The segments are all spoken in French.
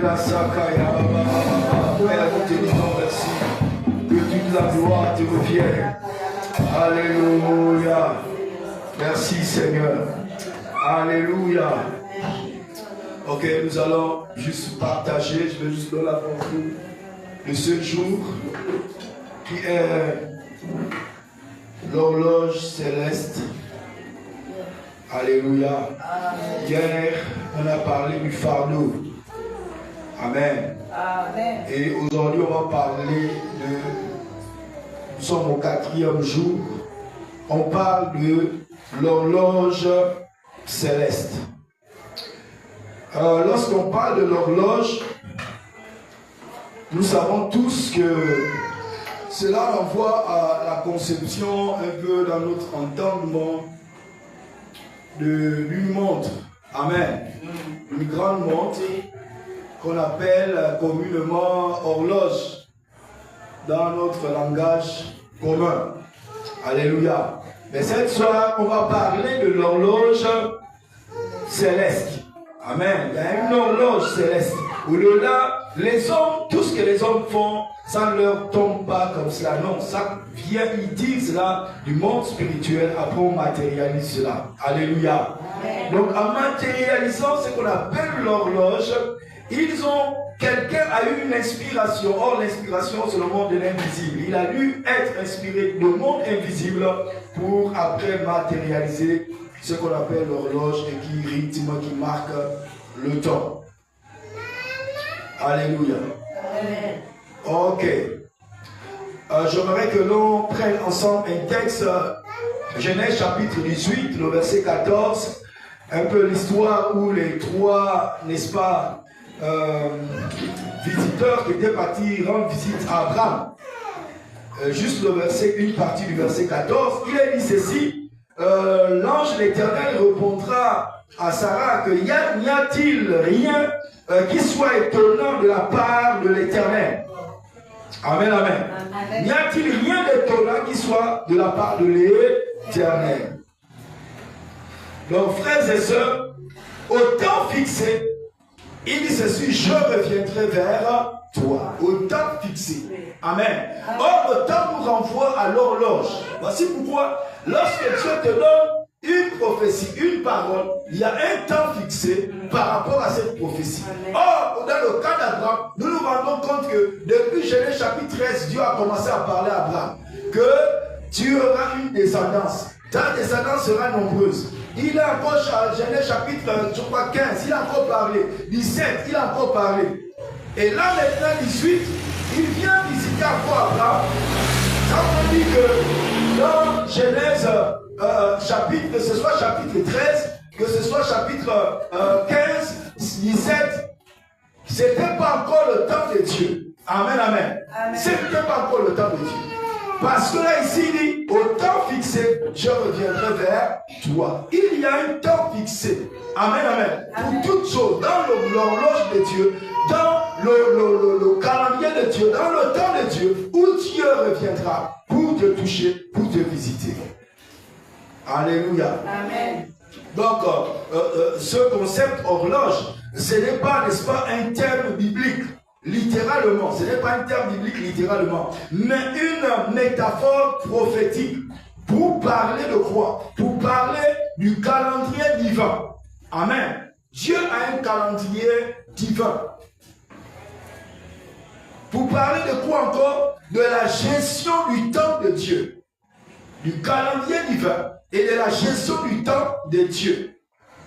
Père, nous te disons merci. Que toute la gloire te revienne. Alléluia. Merci Seigneur. Alléluia. Ok, nous allons juste partager. Je vais juste donner la portée de ce jour qui est l'horloge céleste. Alléluia. Hier, on a parlé du fardeau. Amen. Amen. Et aujourd'hui, on va parler de... Nous sommes au 4e jour. On parle de l'horloge céleste. Lorsqu'on parle de l'horloge, nous savons tous que cela renvoie à la conception un peu dans notre entendement d'une montre. Amen. Une grande montre qu'on appelle communément horloge dans notre langage commun. Alléluia. Mais cette soirée, on va parler de l'horloge céleste. Amen. Il y a une horloge céleste. Au-delà, les hommes, tout ce que les hommes font, ça ne leur tombe pas comme cela. Non, ça vient, ils disent cela du monde spirituel. Après, on matérialise cela. Alléluia. Amen. Donc, en matérialisant ce qu'on appelle l'horloge, quelqu'un a eu une inspiration. Or, l'inspiration, c'est le monde de l'invisible. Il a dû être inspiré du monde invisible pour après matérialiser ce qu'on appelle l'horloge et qui rythme, qui marque le temps. Alléluia. Amen. Ok. J'aimerais que l'on prenne ensemble un texte, Genèse chapitre 18, le verset 14, un peu l'histoire où les trois, n'est-ce pas, visiteurs qui étaient partis rendre visite à Abraham. Juste le verset, une partie du verset 14, il a dit ceci, l'ange de l'Éternel répondra à Sarah que n'y a-t-il rien qui soit étonnant de la part de l'Éternel. Amen, amen. Amen. N'y a-t-il rien d'étonnant qui soit de la part de l'Éternel? Donc, frères et sœurs, au temps fixé, il dit ceci, je reviendrai vers toi. Au temps fixé. Amen. Or, le temps nous renvoie à l'horloge. Voici pourquoi, lorsque Dieu te donne une prophétie, une parole, il y a un temps fixé par rapport à cette prophétie. Or, dans le cas d'Abraham, nous nous rendons compte que depuis Genèse chapitre 13, Dieu a commencé à parler à Abraham que tu auras une descendance. Ta descendance sera nombreuse. Il a encore, Genèse chapitre, je crois 15, il a encore parlé. 17, il a encore parlé. Et là maintenant, 18, il vient visiter encore Abraham. Ça veut dire que dans Genèse chapitre, que ce soit chapitre 13, que ce soit chapitre 15, 17, ce n'était pas encore le temps de Dieu. Amen, amen. Ce n'était pas encore le temps de Dieu. Parce que là, ici, il dit, au temps fixé, je reviendrai vers toi. Il y a un temps fixé. Amen, amen. Pour toutes choses, dans l'horloge de Dieu, dans le calendrier de Dieu, dans le temps de Dieu, où Dieu reviendra pour te toucher, pour te visiter. Alléluia. Amen. Donc, ce concept horloge, ce n'est pas, n'est-ce pas, un terme biblique. Littéralement, ce n'est pas un terme biblique littéralement, mais une métaphore prophétique pour parler de quoi? Pour parler du calendrier divin. Amen. Dieu a un calendrier divin. Pour parler de quoi encore? De la gestion du temps de Dieu. Du calendrier divin et de la gestion du temps de Dieu.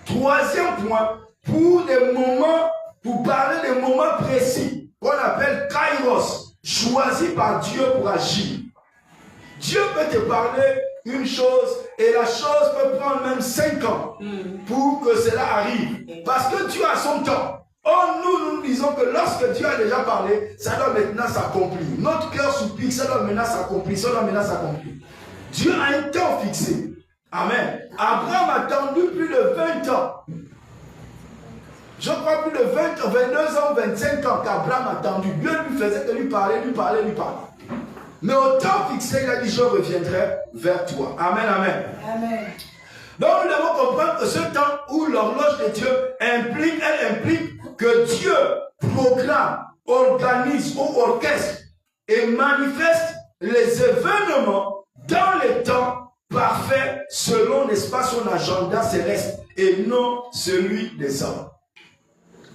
Troisième point, pour des moments, pour parler des moments précis. Qu'on appelle Kairos, choisi par Dieu pour agir. Dieu peut te parler une chose et la chose peut prendre même 5 ans pour que cela arrive. Parce que Dieu a son temps. Or, nous disons que lorsque Dieu a déjà parlé, ça doit maintenant s'accomplir. Notre cœur soupire, ça doit maintenant s'accomplir, ça doit maintenant s'accomplir. Dieu a un temps fixé. Amen. Abraham a attendu plus de 20 ans. Je crois plus de 22 ans, 25 ans qu'Abraham a attendu. Dieu lui faisait que lui parler. Mais au temps fixé, il a dit, je reviendrai vers toi. Amen, amen. Amen. Donc nous devons comprendre que ce temps où l'horloge de Dieu implique que Dieu programme, organise ou orchestre et manifeste les événements dans les temps parfaits selon, n'est-ce pas, son agenda céleste et non celui des hommes.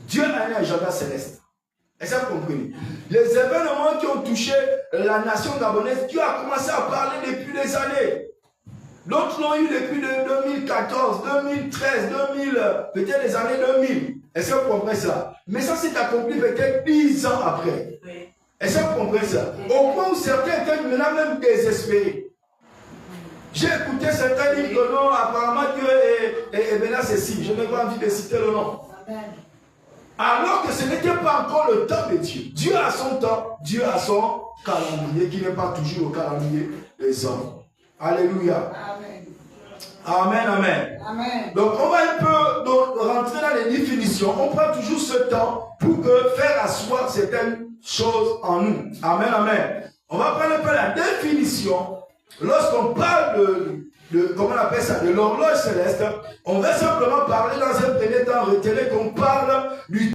Dieu a un agenda céleste. Est-ce que vous comprenez? Les événements qui ont touché la nation gabonaise, Dieu a commencé à parler depuis des années. D'autres l'ont eu depuis 2014, 2013, 2000, peut-être les années 2000. Est-ce que vous comprenez ça? Mais ça s'est accompli peut-être 10 ans après. Oui. Est-ce que vous comprenez ça? Au point où certains étaient maintenant même désespérés. J'ai écouté certains dire que non, apparemment Dieu est maintenant ceci. Je n'ai pas envie de citer le nom. Alors que ce n'était pas encore le temps de Dieu. Dieu a son temps, Dieu a son calendrier qui n'est pas toujours le calendrier des hommes. Alléluia. Amen. Amen, amen. Amen. Donc on va un peu rentrer dans les définitions. On prend toujours ce temps pour faire asseoir certaines choses en nous. Amen, amen. On va prendre un peu la définition. Lorsqu'on parle comment on appelle ça, de l'horloge céleste, on va simplement parler dans un premier temps, retenez qu'on parle du